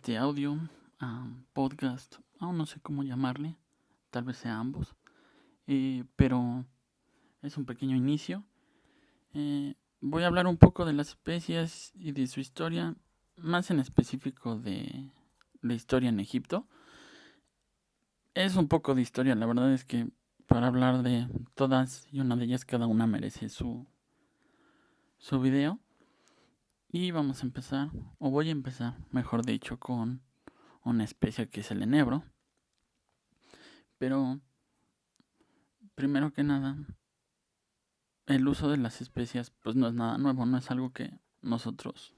este audio, podcast, aún no sé cómo llamarle, tal vez sea ambos, pero es un pequeño inicio. Voy a hablar un poco de las especies y de su historia, más en específico de la historia en Egipto. Es un poco de historia, la verdad es que para hablar de todas y una de ellas, cada una merece su video. Y vamos a empezar, o voy a empezar, mejor dicho, con una especie que es el enebro. Pero, primero que nada, el uso de las especias pues no es nada nuevo, no es algo que nosotros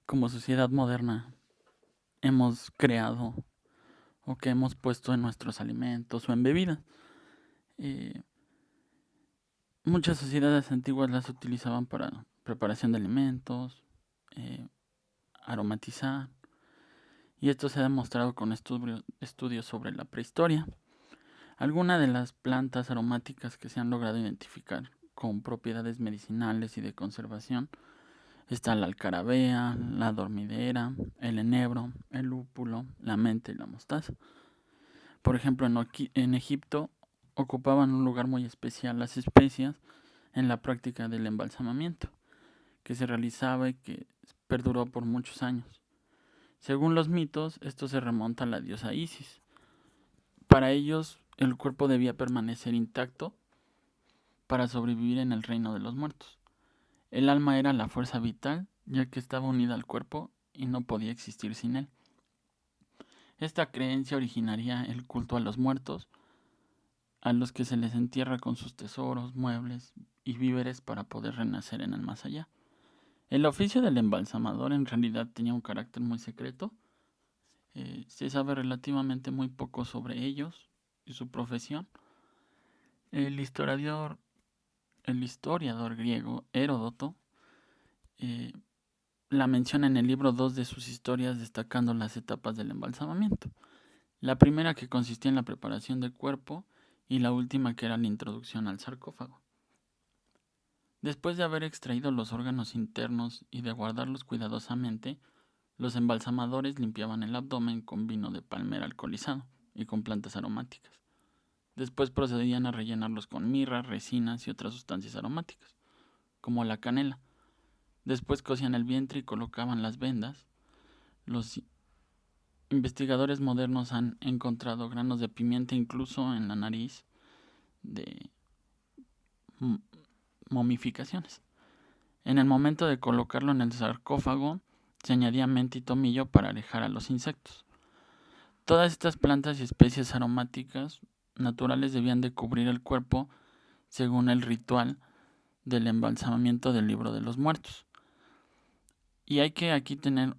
como sociedad moderna hemos creado o que hemos puesto en nuestros alimentos o en bebidas. Eh, Muchas sociedades antiguas las utilizaban para preparación de alimentos, eh, aromatizar, y esto se ha demostrado con estudios sobre la prehistoria. Algunas de las plantas aromáticas que se han logrado identificar con propiedades medicinales y de conservación está la alcarabea, la dormidera, el enebro, el lúpulo, la menta y la mostaza. Por ejemplo, en Egipto ocupaban un lugar muy especial las especias en la práctica del embalsamamiento, que se realizaba y que perduró por muchos años. Según los mitos, esto se remonta a la diosa Isis. Para ellos, el cuerpo debía permanecer intacto para sobrevivir en el reino de los muertos. El alma era la fuerza vital, ya que estaba unida al cuerpo y no podía existir sin él. Esta creencia originaría el culto a los muertos, a los que se les entierra con sus tesoros, muebles y víveres para poder renacer en el más allá. El oficio del embalsamador en realidad tenía un carácter muy secreto. Se sabe relativamente muy poco sobre ellos y su profesión. El historiador, el historiador griego Heródoto eh, la menciona en el libro 2 de sus historias, destacando las etapas del embalsamamiento. La primera, que consistía en la preparación del cuerpo, y la última, que era la introducción al sarcófago. Después de haber extraído los órganos internos y de guardarlos cuidadosamente, los embalsamadores limpiaban el abdomen con vino de palmera alcoholizado y con plantas aromáticas. Después procedían a rellenarlos con mirra, resinas y otras sustancias aromáticas, como la canela. Después cosían el vientre y colocaban las vendas. Los investigadores modernos han encontrado granos de pimienta incluso en la nariz de momificaciones. En el momento de colocarlo en el sarcófago, se añadía menta y tomillo para alejar a los insectos. Todas estas plantas y especies aromáticas naturales debían de cubrir el cuerpo según el ritual del embalsamamiento del libro de los muertos. Y hay que aquí tener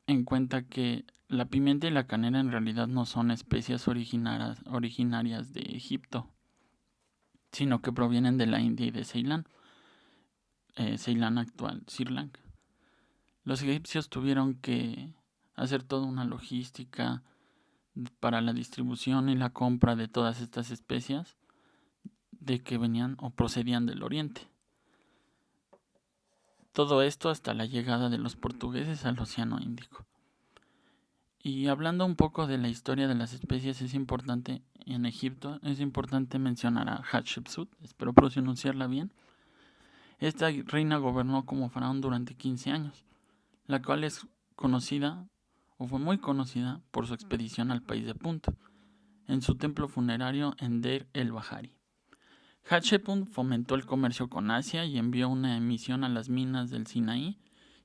en cuenta que la pimienta y la canela en realidad no son especias originarias de Egipto, sino que provienen de la India y de Ceilán, Ceilán actual, Sri Lanka. Los egipcios tuvieron que hacer toda una logística para la distribución y la compra de todas estas especias de que venían o procedían del oriente. Todo esto hasta la llegada de los portugueses al Océano Índico. Y hablando un poco de la historia de las especies, es importante en Egipto, es importante mencionar a Hatshepsut, espero pronunciarla bien. Esta reina gobernó como faraón durante 15 años, la cual es conocida, o fue muy conocida, por su expedición al país de Punt, en su templo funerario en Deir el-Bahari. Hatshepsut fomentó el comercio con Asia y envió una misión a las minas del Sinaí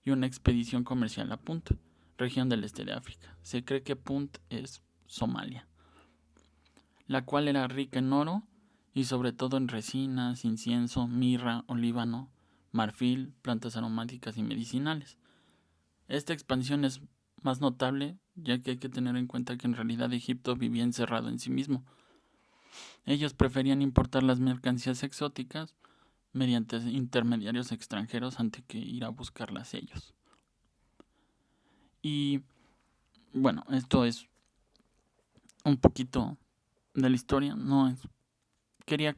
y una expedición comercial a Punt, región del este de África. Se cree que Punt es Somalia, la cual era rica en oro y sobre todo en resinas, incienso, mirra, olíbano, marfil, plantas aromáticas y medicinales. Esta expansión es más notable ya que hay que tener en cuenta que en realidad Egipto vivía encerrado en sí mismo. Ellos preferían importar las mercancías exóticas mediante intermediarios extranjeros antes que ir a buscarlas ellos. Y bueno, esto es un poquito de la historia, no es quería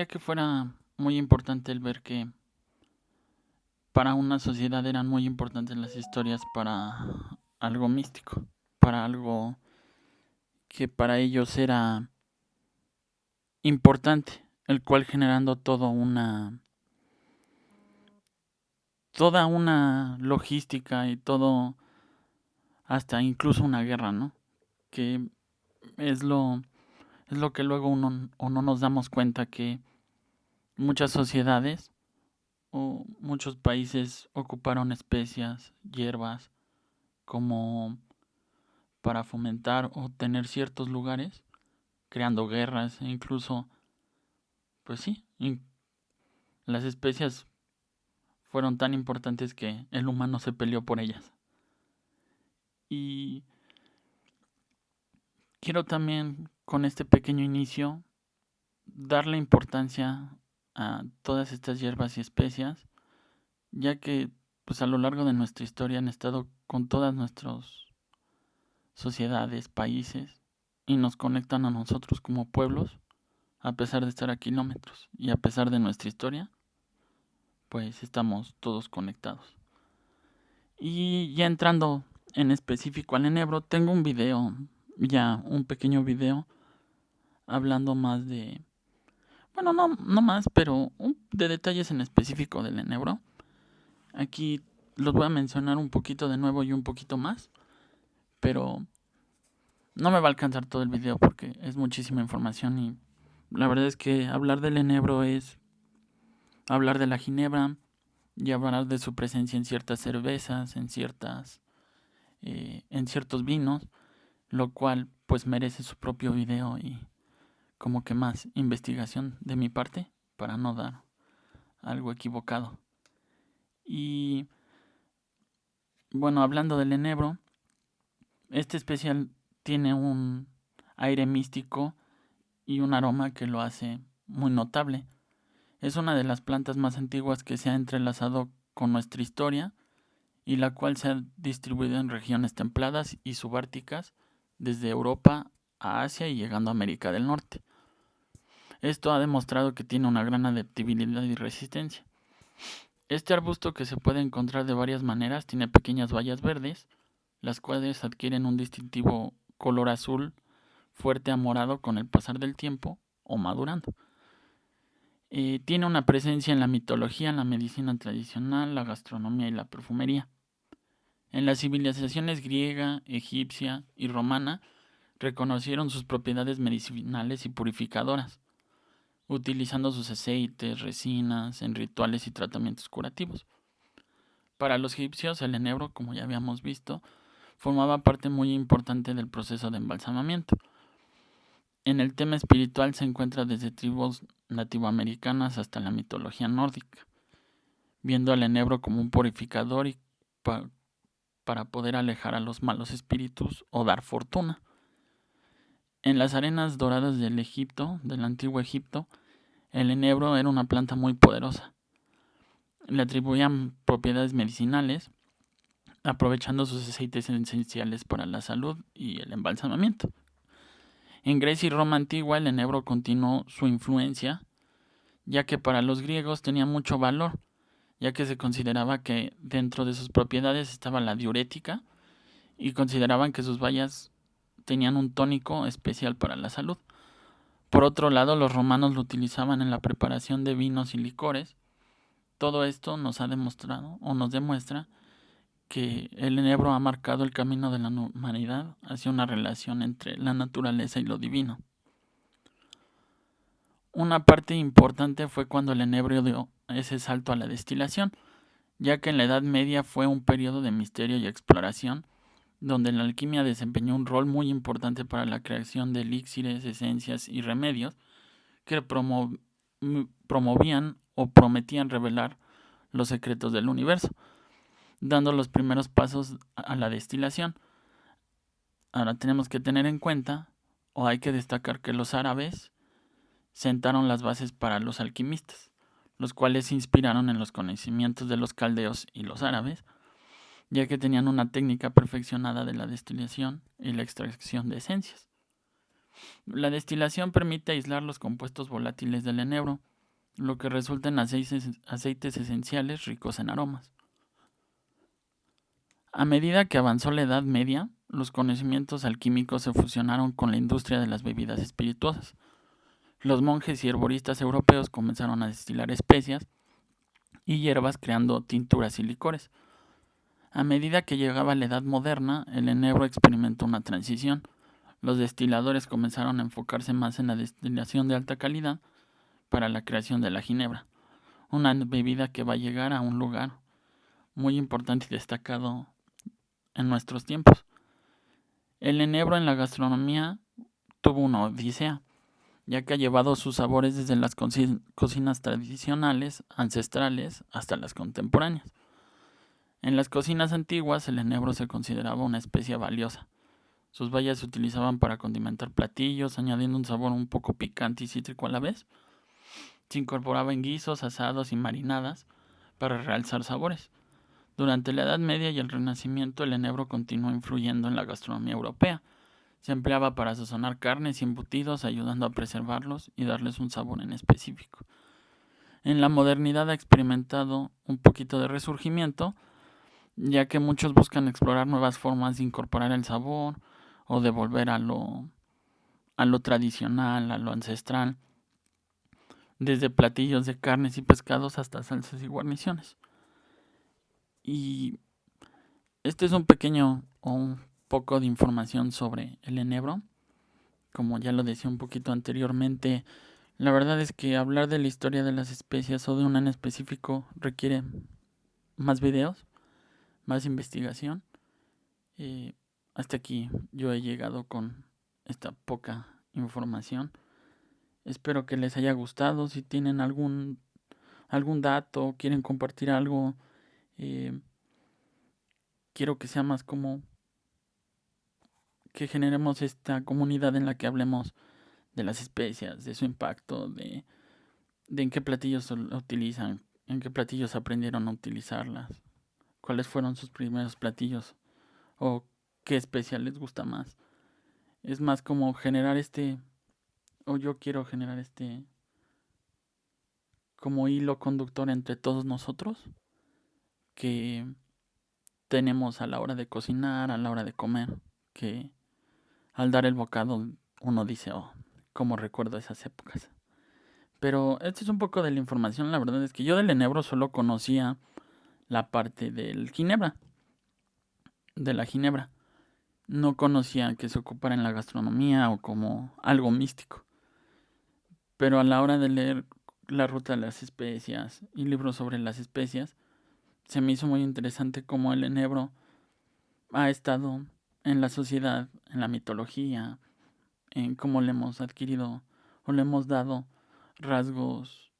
que fuera muy importante el ver que para una sociedad eran muy importantes las historias para algo místico, para algo que para ellos era importante, el cual generando toda una logística y todo, hasta incluso una guerra, ¿no? Que es lo que luego uno o no nos damos cuenta, que muchas sociedades o muchos países ocuparon especias, hierbas, como para fomentar o tener ciertos lugares, creando guerras e incluso, pues sí, las especias fueron tan importantes que el humano se peleó por ellas. Y quiero también, con este pequeño inicio, darle importancia a todas estas hierbas y especias, ya que pues a lo largo de nuestra historia han estado con todas nuestras sociedades, países, y nos conectan a nosotros como pueblos, a pesar de estar a kilómetros, y a pesar de nuestra historia, pues estamos todos conectados. Y ya entrando en específico al enebro, tengo un video, ya un pequeño video, hablando más de, bueno, no más, pero de detalles en específico del enebro. Aquí los voy a mencionar un poquito de nuevo y un poquito más, pero no me va a alcanzar todo el video porque es muchísima información, y la verdad es que hablar del enebro es hablar de la ginebra y hablar de su presencia en ciertas cervezas, en ciertos vinos, lo cual pues merece su propio video y como que más investigación de mi parte para no dar algo equivocado. Y bueno, hablando del enebro, este especial tiene un aire místico y un aroma que lo hace muy notable. Es una de las plantas más antiguas que se ha entrelazado con nuestra historia y la cual se ha distribuido en regiones templadas y subárticas desde Europa a Asia y llegando a América del Norte. Esto ha demostrado que tiene una gran adaptabilidad y resistencia. Este arbusto, que se puede encontrar de varias maneras, tiene pequeñas bayas verdes, las cuales adquieren un distintivo color azul fuerte a morado con el pasar del tiempo o madurando. Tiene una presencia en la mitología, en la medicina tradicional, la gastronomía y la perfumería. En las civilizaciones griega, egipcia y romana reconocieron sus propiedades medicinales y purificadoras, utilizando sus aceites, resinas en rituales y tratamientos curativos. Para los egipcios, el enebro, como ya habíamos visto, formaba parte muy importante del proceso de embalsamamiento. En el tema espiritual se encuentra desde tribus nativoamericanas hasta la mitología nórdica, viendo al enebro como un purificador y para poder alejar a los malos espíritus o dar fortuna. En las arenas doradas del antiguo Egipto, el enebro era una planta muy poderosa. Le atribuían propiedades medicinales, aprovechando sus aceites esenciales para la salud y el embalsamamiento. En Grecia y Roma antigua, el enebro continuó su influencia, ya que para los griegos tenía mucho valor, ya que se consideraba que dentro de sus propiedades estaba la diurética y consideraban que sus bayas tenían un tónico especial para la salud. Por otro lado, los romanos lo utilizaban en la preparación de vinos y licores. Todo esto nos ha demostrado o nos demuestra que el enebro ha marcado el camino de la humanidad hacia una relación entre la naturaleza y lo divino. Una parte importante fue cuando el enebro dio ese salto a la destilación, ya que en la Edad Media fue un periodo de misterio y exploración, donde la alquimia desempeñó un rol muy importante para la creación de elixires, esencias y remedios que promovían o prometían revelar los secretos del universo, dando los primeros pasos a la destilación. Ahora tenemos que tener en cuenta, o hay que destacar, que los árabes sentaron las bases para los alquimistas, los cuales se inspiraron en los conocimientos de los caldeos y los árabes, ya que tenían una técnica perfeccionada de la destilación y la extracción de esencias. La destilación permite aislar los compuestos volátiles del enebro, lo que resulta en aceites esenciales ricos en aromas. A medida que avanzó la Edad Media, los conocimientos alquímicos se fusionaron con la industria de las bebidas espirituosas. Los monjes y herboristas europeos comenzaron a destilar especias y hierbas creando tinturas y licores. A medida que llegaba la Edad Moderna, el enebro experimentó una transición. Los destiladores comenzaron a enfocarse más en la destilación de alta calidad para la creación de la ginebra, una bebida que va a llegar a un lugar muy importante y destacado en nuestros tiempos. El enebro en la gastronomía tuvo una odisea, ya que ha llevado sus sabores desde las cocinas tradicionales, ancestrales, hasta las contemporáneas. En las cocinas antiguas, el enebro se consideraba una especia valiosa. Sus bayas se utilizaban para condimentar platillos, añadiendo un sabor un poco picante y cítrico a la vez. Se incorporaba en guisos, asados y marinadas para realzar sabores. Durante la Edad Media y el Renacimiento, el enebro continuó influyendo en la gastronomía europea. Se empleaba para sazonar carnes y embutidos, ayudando a preservarlos y darles un sabor en específico. En la modernidad ha experimentado un poquito de resurgimiento, ya que muchos buscan explorar nuevas formas de incorporar el sabor o de volver a lo tradicional, a lo ancestral, desde platillos de carnes y pescados hasta salsas y guarniciones. Y este es un pequeño o un poco de información sobre el enebro. Como ya lo decía un poquito anteriormente, la verdad es que hablar de la historia de las especias o de una en específico requiere más videos, más investigación. Hasta aquí yo he llegado con esta poca información. Espero que les haya gustado. Si tienen algún dato, quieren compartir algo, quiero que sea más como que generemos esta comunidad en la que hablemos de las especias, de su impacto, de en qué platillos lo utilizan, en qué platillos aprendieron a utilizarlas, cuáles fueron sus primeros platillos o qué especia les gusta más. Es más como generar o yo quiero generar como hilo conductor entre todos nosotros que tenemos a la hora de cocinar, a la hora de comer, que al dar el bocado uno dice, oh, cómo recuerdo esas épocas. Pero esto es un poco de la información. La verdad es que yo del enebro solo conocía la parte de la ginebra. No conocía que se ocupara en la gastronomía o como algo místico. Pero a la hora de leer La ruta de las especias y libros sobre las especias, se me hizo muy interesante cómo el enebro ha estado en la sociedad, en la mitología, en cómo le hemos adquirido o le hemos dado rasgos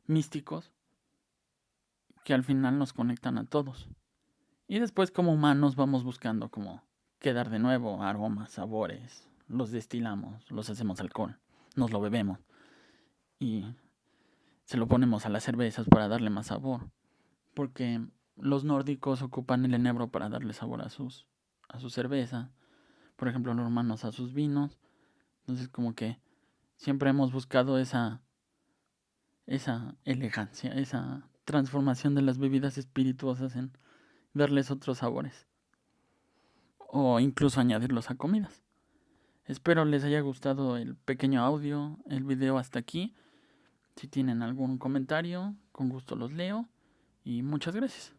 místicos que al final nos conectan a todos. Y después como humanos vamos buscando como quedar de nuevo, aromas, sabores, los destilamos, los hacemos alcohol, nos lo bebemos y se lo ponemos a las cervezas para darle más sabor, porque los nórdicos ocupan el enebro para darle sabor a su cerveza, por ejemplo los romanos a sus vinos. Entonces como que siempre hemos buscado esa elegancia, esa transformación de las bebidas espirituosas en darles otros sabores o incluso añadirlos a comidas. Espero les haya gustado el pequeño audio, el video hasta aquí. Si tienen algún comentario, con gusto los leo y muchas gracias.